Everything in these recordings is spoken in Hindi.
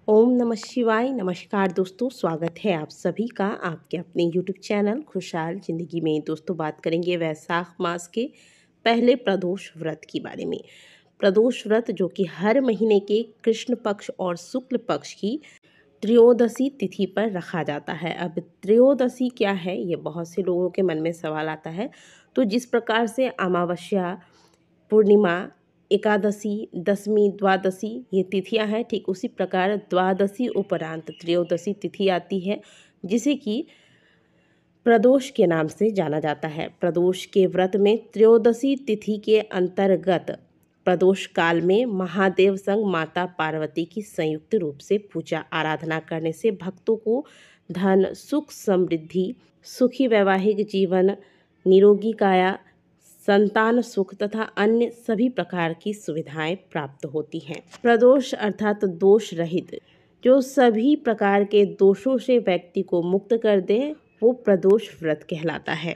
ओम नमः शिवाय। नमस्कार दोस्तों, स्वागत है आप सभी का आपके अपने यूट्यूब चैनल खुशहाल ज़िंदगी में। दोस्तों, बात करेंगे वैशाख मास के पहले प्रदोष व्रत के बारे में। प्रदोष व्रत जो कि हर महीने के कृष्ण पक्ष और शुक्ल पक्ष की त्रयोदशी तिथि पर रखा जाता है। अब त्रयोदशी क्या है, ये बहुत से लोगों के मन में सवाल आता है। तो जिस प्रकार से अमावस्या, पूर्णिमा, एकादशी, दशमी, द्वादशी ये तिथियां हैं, ठीक उसी प्रकार द्वादशी उपरांत त्रयोदशी तिथि आती है, जिसे कि प्रदोष के नाम से जाना जाता है। प्रदोष के व्रत में त्रयोदशी तिथि के अंतर्गत प्रदोष काल में महादेव संग माता पार्वती की संयुक्त रूप से पूजा आराधना करने से भक्तों को धन, सुख, समृद्धि, सुखी वैवाहिक जीवन, निरोगी काया, संतान सुख तथा अन्य सभी प्रकार की सुविधाएं प्राप्त होती हैं। प्रदोष अर्थात दोष रहित, जो सभी प्रकार के दोषों से व्यक्ति को मुक्त कर दे, वो प्रदोष व्रत कहलाता है।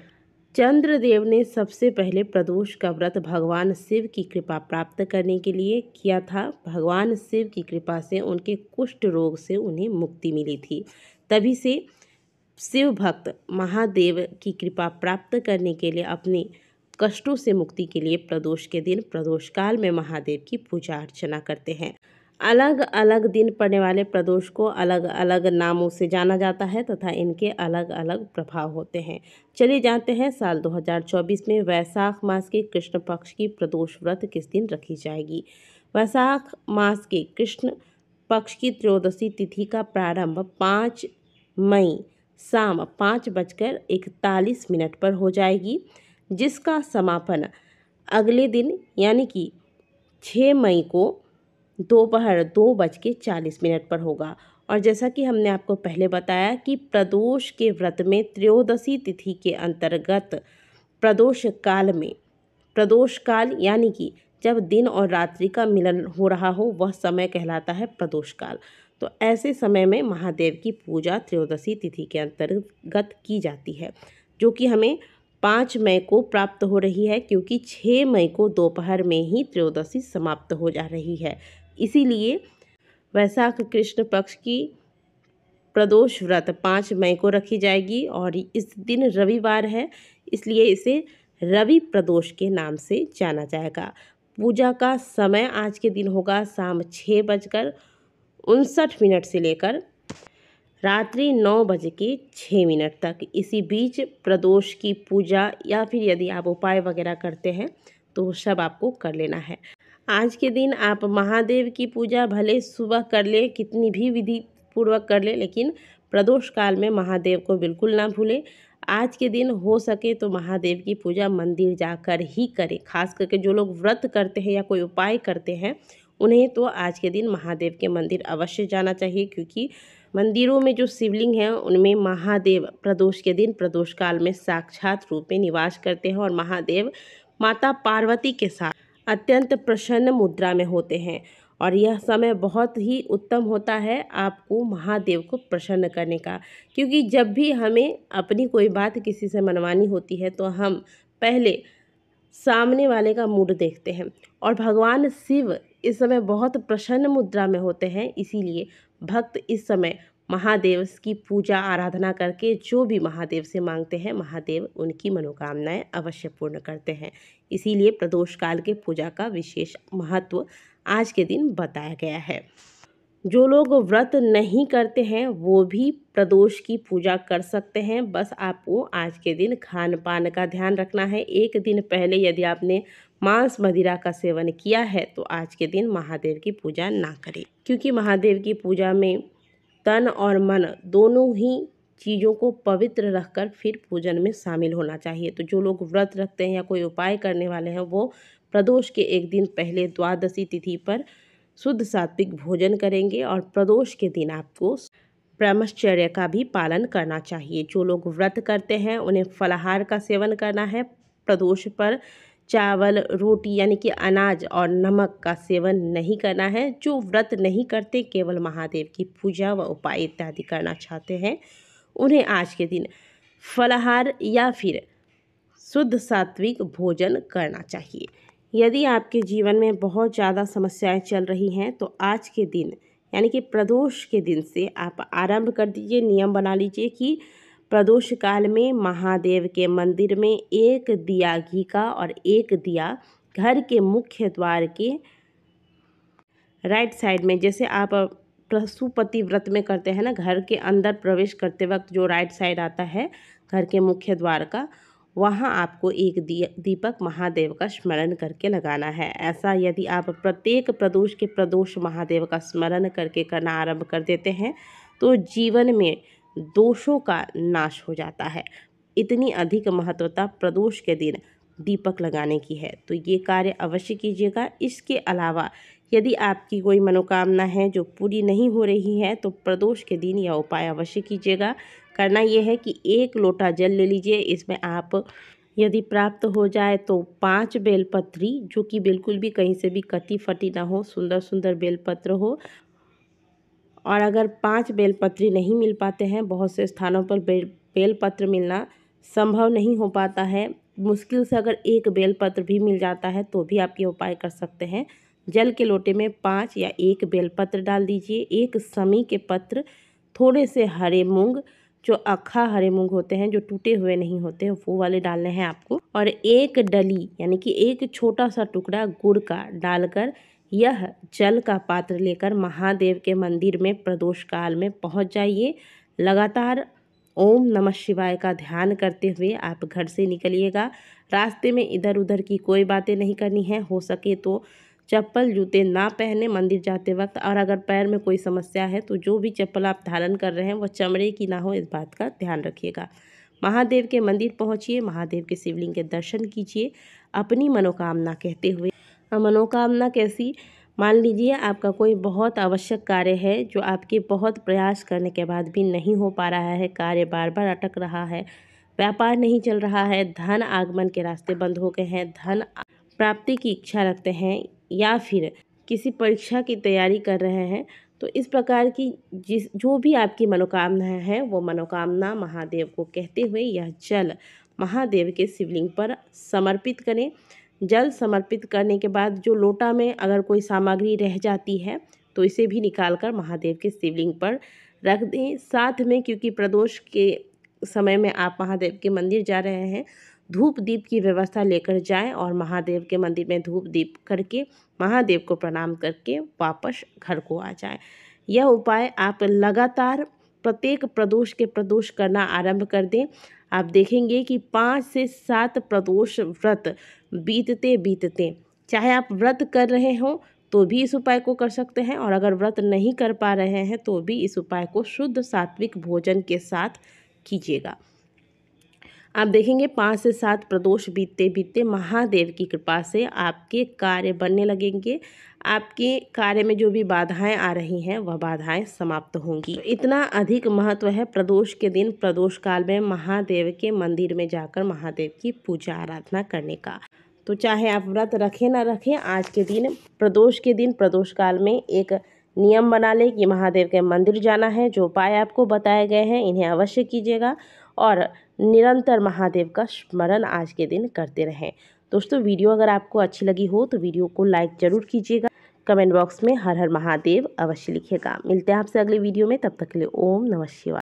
चंद्रदेव ने सबसे पहले प्रदोष का व्रत भगवान शिव की कृपा प्राप्त करने के लिए किया था। भगवान शिव की कृपा से उनके कुष्ठ रोग से उन्हें मुक्ति मिली थी। तभी से शिव भक्त महादेव की कृपा प्राप्त करने के लिए अपने कष्टों से मुक्ति के लिए प्रदोष के दिन प्रदोष काल में महादेव की पूजा अर्चना करते हैं। अलग अलग दिन पड़ने वाले प्रदोष को अलग अलग नामों से जाना जाता है तथा इनके अलग अलग प्रभाव होते हैं। चलिए जानते हैं साल 2024 में वैशाख मास के कृष्ण पक्ष की प्रदोष व्रत किस दिन रखी जाएगी। वैशाख मास के कृष्ण पक्ष की त्रयोदशी तिथि का प्रारंभ 5 मई शाम 5:41 पर हो जाएगी, जिसका समापन अगले दिन यानी कि 6 मई को दोपहर 2:40 पर होगा। और जैसा कि हमने आपको पहले बताया कि प्रदोष के व्रत में त्रयोदशी तिथि के अंतर्गत प्रदोष काल यानी कि जब दिन और रात्रि का मिलन हो रहा हो, वह समय कहलाता है प्रदोष काल। तो ऐसे समय में महादेव की पूजा त्रयोदशी तिथि के अंतर्गत की जाती है, जो कि हमें 5 मई को प्राप्त हो रही है, क्योंकि 6 मई को दोपहर में ही त्रयोदशी समाप्त हो जा रही है। इसीलिए वैशाख कृष्ण पक्ष की प्रदोष व्रत 5 मई को रखी जाएगी और इस दिन रविवार है, इसलिए इसे रवि प्रदोष के नाम से जाना जाएगा। पूजा का समय आज के दिन होगा शाम 6:59 से लेकर रात्रि 9:06 तक। इसी बीच प्रदोष की पूजा या फिर यदि आप उपाय वगैरह करते हैं तो सब आपको कर लेना है। आज के दिन आप महादेव की पूजा भले सुबह कर ले, कितनी भी विधि पूर्वक कर ले, लेकिन प्रदोष काल में महादेव को बिल्कुल ना भूलें। आज के दिन हो सके तो महादेव की पूजा मंदिर जाकर ही करें। खास करके जो लोग व्रत करते हैं या कोई उपाय करते हैं, उन्हें तो आज के दिन महादेव के मंदिर अवश्य जाना चाहिए, क्योंकि मंदिरों में जो शिवलिंग हैं उनमें महादेव प्रदोष के दिन प्रदोष काल में साक्षात रूप में निवास करते हैं और महादेव माता पार्वती के साथ अत्यंत प्रसन्न मुद्रा में होते हैं। और यह समय बहुत ही उत्तम होता है आपको महादेव को प्रसन्न करने का, क्योंकि जब भी हमें अपनी कोई बात किसी से मनवानी होती है तो हम पहले सामने वाले का मूड देखते हैं, और भगवान शिव इस समय बहुत प्रसन्न मुद्रा में होते हैं। इसीलिए भक्त इस समय महादेव की पूजा आराधना करके जो भी महादेव से मांगते हैं, महादेव उनकी मनोकामनाएं अवश्य पूर्ण करते हैं। इसीलिए प्रदोष काल के पूजा का विशेष महत्व आज के दिन बताया गया है। जो लोग व्रत नहीं करते हैं वो भी प्रदोष की पूजा कर सकते हैं। बस आपको आज के दिन खान पान का ध्यान रखना है। एक दिन पहले यदि आपने मांस मदिरा का सेवन किया है तो आज के दिन महादेव की पूजा ना करें, क्योंकि महादेव की पूजा में तन और मन दोनों ही चीज़ों को पवित्र रखकर फिर पूजन में शामिल होना चाहिए। तो जो लोग व्रत रखते हैं या कोई उपाय करने वाले हैं, वो प्रदोष के एक दिन पहले द्वादशी तिथि पर शुद्ध सात्विक भोजन करेंगे और प्रदोष के दिन आपको ब्रह्मचर्य का भी पालन करना चाहिए। जो लोग व्रत करते हैं उन्हें फलाहार का सेवन करना है। प्रदोष पर चावल, रोटी यानी कि अनाज और नमक का सेवन नहीं करना है। जो व्रत नहीं करते, केवल महादेव की पूजा व उपाय इत्यादि करना चाहते हैं, उन्हें आज के दिन फलाहार या फिर शुद्ध सात्विक भोजन करना चाहिए। यदि आपके जीवन में बहुत ज़्यादा समस्याएं चल रही हैं तो आज के दिन यानी कि प्रदोष के दिन से आप आरंभ कर दीजिए। नियम बना लीजिए कि प्रदोष काल में महादेव के मंदिर में एक दिया घी का और एक दिया घर के मुख्य द्वार के राइट साइड में, जैसे आप पशुपति व्रत में करते हैं ना, घर के अंदर प्रवेश करते वक्त जो राइट साइड आता है घर के मुख्य द्वार का, वहाँ आपको एक दीपक महादेव का स्मरण करके लगाना है। ऐसा यदि आप प्रत्येक प्रदोष के प्रदोष महादेव का स्मरण करके करना आरंभ कर देते हैं तो जीवन में दोषों का नाश हो जाता है। इतनी अधिक महत्वता प्रदोष के दिन दीपक लगाने की है, तो ये कार्य अवश्य कीजिएगा। इसके अलावा यदि आपकी कोई मनोकामना है जो पूरी नहीं हो रही है तो प्रदोष के दिन यह उपाय अवश्य कीजिएगा। करना यह है कि 1 लोटा जल ले लीजिए, इसमें आप यदि प्राप्त हो जाए तो 5 बेलपत्री, जो कि बिल्कुल भी कहीं से भी कटी फटी ना हो, सुंदर सुंदर बेलपत्र हो। और अगर 5 बेलपत्री नहीं मिल पाते हैं, बहुत से स्थानों पर बेलपत्र मिलना संभव नहीं हो पाता है, मुश्किल से अगर 1 बेलपत्र भी मिल जाता है तो भी आप ये उपाय कर सकते हैं। जल के लोटे में 5 या 1 बेलपत्र डाल दीजिए, 1 समी के पत्र, थोड़े से हरे मूंग, जो अक्खा हरे मूंग होते हैं, जो टूटे हुए नहीं होते, वो वाले डालने हैं आपको, और 1 डली यानी कि 1 छोटा सा टुकड़ा गुड़ का डालकर यह जल का पात्र लेकर महादेव के मंदिर में प्रदोष काल में पहुंच जाइए। लगातार ओम नमः शिवाय का ध्यान करते हुए आप घर से निकलिएगा। रास्ते में इधर उधर की कोई बातें नहीं करनी है। हो सके तो चप्पल जूते ना पहने मंदिर जाते वक्त, और अगर पैर में कोई समस्या है तो जो भी चप्पल आप धारण कर रहे हैं वह चमड़े की ना हो, इस बात का ध्यान रखिएगा। महादेव के मंदिर पहुंचिए, महादेव के शिवलिंग के दर्शन कीजिए, अपनी मनोकामना कहते हुए। मनोकामना कैसी? मान लीजिए आपका कोई बहुत आवश्यक कार्य है जो आपके बहुत प्रयास करने के बाद भी नहीं हो पा रहा है, कार्य बार बार अटक रहा है, व्यापार नहीं चल रहा है, धन आगमन के रास्ते बंद हो गए हैं, धन प्राप्ति की इच्छा रखते हैं, या फिर किसी परीक्षा की तैयारी कर रहे हैं, तो इस प्रकार की जो भी आपकी मनोकामना है वो मनोकामना महादेव को कहते हुए यह जल महादेव के शिवलिंग पर समर्पित करें। जल समर्पित करने के बाद जो लोटा में अगर कोई सामग्री रह जाती है तो इसे भी निकाल कर महादेव के शिवलिंग पर रख दें। साथ में, क्योंकि प्रदोष के समय में आप महादेव के मंदिर जा रहे हैं, धूप दीप की व्यवस्था लेकर जाएं और महादेव के मंदिर में धूप दीप करके महादेव को प्रणाम करके वापस घर को आ जाएं। यह उपाय आप लगातार प्रत्येक प्रदोष के प्रदोष करना आरंभ कर दें। आप देखेंगे कि 5 से 7 प्रदोष व्रत बीतते बीतते, चाहे आप व्रत कर रहे हो तो भी इस उपाय को कर सकते हैं, और अगर व्रत नहीं कर पा रहे हैं तो भी इस उपाय को शुद्ध सात्विक भोजन के साथ कीजिएगा। आप देखेंगे 5 से 7 प्रदोष बीतते बीतते महादेव की कृपा से आपके कार्य बनने लगेंगे। आपके कार्य में जो भी बाधाएं आ रही हैं वह बाधाएं समाप्त होंगी। तो इतना अधिक महत्व है प्रदोष के दिन, प्रदोष काल में महादेव के मंदिर में जाकर महादेव की पूजा आराधना करने का। तो चाहे आप व्रत रखें ना रखें, आज के दिन प्रदोष के दिन प्रदोष काल में एक नियम बना लें कि महादेव के मंदिर जाना है। जो उपाय आपको बताए गए हैं इन्हें अवश्य कीजिएगा और निरंतर महादेव का स्मरण आज के दिन करते रहें। दोस्तों, वीडियो अगर आपको अच्छी लगी हो तो वीडियो को लाइक ज़रूर कीजिएगा। कमेंट बॉक्स में हर हर महादेव अवश्य लिखिएगा। मिलते हैं आपसे अगले वीडियो में, तब तक के लिए ओम नमः शिवाय।